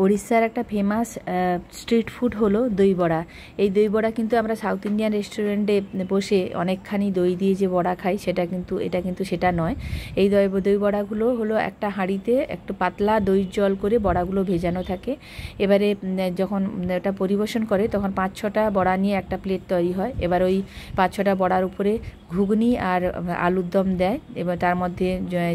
ওড়িশার একটা famous street food হলো দই বড়া। এই দই বড়া কিন্তু আমরা সাউথ ইন্ডিয়ান রেস্টুরেন্টে বসে অনেকখানি দই দিয়ে যে বড়া খাই এটা কিন্তু সেটা নয়। এই দই বড়াগুলো হলো একটা হাঁড়িতে একটু পাতলা দইয়ের জল করে বড়াগুলো ভেজানো থাকে। এবারে যখন ওটা পরিবেশন করে তখন 5-6টা বড়া নিয়ে একটা প্লেট তৈরি হয়। এবার ওই 5-6টা বড়ার উপরে ঘুগনি আর আলুর দম দেয়। এবার তার মধ্যে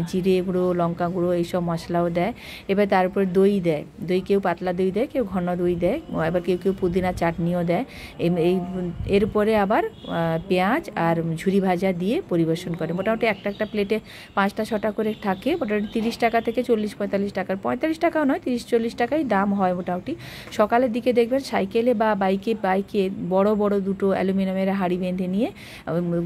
জিরে গুঁড়ো, লঙ্কা গুঁড়ো এইসব মশলাও দেয়। এবার তার উপরে দই দেয়। দই কেউ পাতলা দই দেয়, কেউ ঘন দই দেয়, এবার কেউ পুদিনা চাটনিও দেয়। এরপরে আবার পেঁয়াজ আর ঝুরি ভাজা দিয়ে পরিবেশন করে। মোটামুটি একটা প্লেটে 5টা-6টা করে থাকে। মোটামুটি 30 টাকা থেকে 40-45 টাকার, 45 টাকাও নয়, 30-40 টাকাই দাম হয় মোটামুটি। সকালের দিকে দেখবেন সাইকেলে বা বাইকে বড় বড় দুটো অ্যালুমিনিয়ামের হাঁড়ি বেঁধে নিয়ে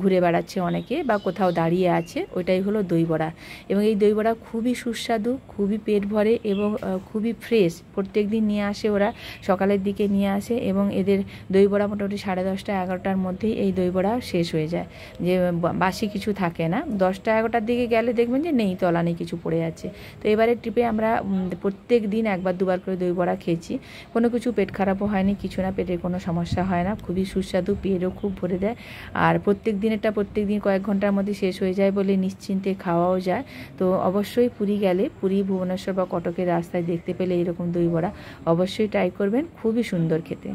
ঘুরে বেড়াচ্ছে অনেকে, বা কোথাও দাঁড়িয়ে আছে। ওইটাই হলো দই বড়া। এবং এই দই বড়া খুবই সুস্বাদু, খুবই পেট ভরে এবং খুবই ফ্রেশ। প্রত্যেক দিন নিয়ে আসে ওরা, সকালের দিকে নিয়ে আসে এবং এদের দই বড়া মোটামুটি 10:30-11টার মধ্যেই এই দই বড়া শেষ হয়ে যায়, যে বাসি কিছু থাকে না। 10টা-11টার দিকে গেলে দেখবেন যে নেই, তলানি কিছু পড়ে আছে। তো এবারের ট্রিপে আমরা প্রত্যেক দিন 1-2 বার করে দই বড়া খেয়েছি। কোনো কিছু পেট খারাপও হয়নি, কিছু না, পেটের কোনো সমস্যা হয় না। খুবই সুস্বাদু, পেটও খুব ভরে দেয়। আর প্রত্যেক দিন কয়েক ঘন্টার মধ্যে শেষ হয়ে যায় বলে নিশ্চিন্তে খাওয়াও যায়। তো অবশ্যই পুরী গেলে, পুরী, ভুবনেশ্বর বা কটকের রাস্তায় দেখতে পেলে এরকম দই বড়া অবশ্যই ট্রাই করবেন, খুবই সুন্দর খেতে।